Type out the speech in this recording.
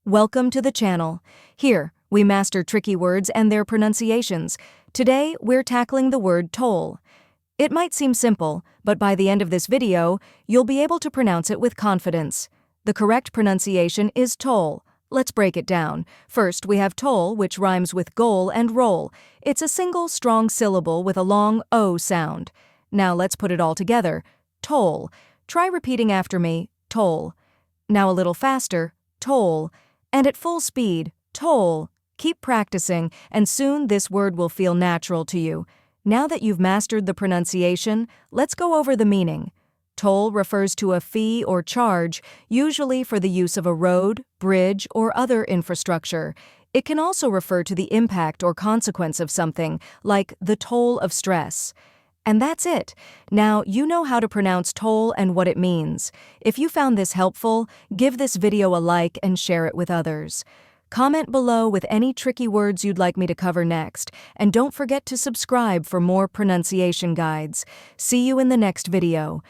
Welcome to the channel. Here, we master tricky words and their pronunciations. Today, we're tackling the word toll. It might seem simple, but by the end of this video, you'll be able to pronounce it with confidence. The correct pronunciation is toll. Let's break it down. First, we have toll, which rhymes with goal and roll. It's a single, strong syllable with a long O sound. Now let's put it all together. Toll. Try repeating after me, toll. Now a little faster, toll. And at full speed, toll. Keep practicing, and soon this word will feel natural to you. Now that you've mastered the pronunciation, let's go over the meaning. Toll refers to a fee or charge, usually for the use of a road, bridge, or other infrastructure. It can also refer to the impact or consequence of something, like the toll of stress. And that's it. Now you know how to pronounce toll and what it means. If you found this helpful, give this video a like and share it with others. Comment below with any tricky words you'd like me to cover next, and don't forget to subscribe for more pronunciation guides. See you in the next video.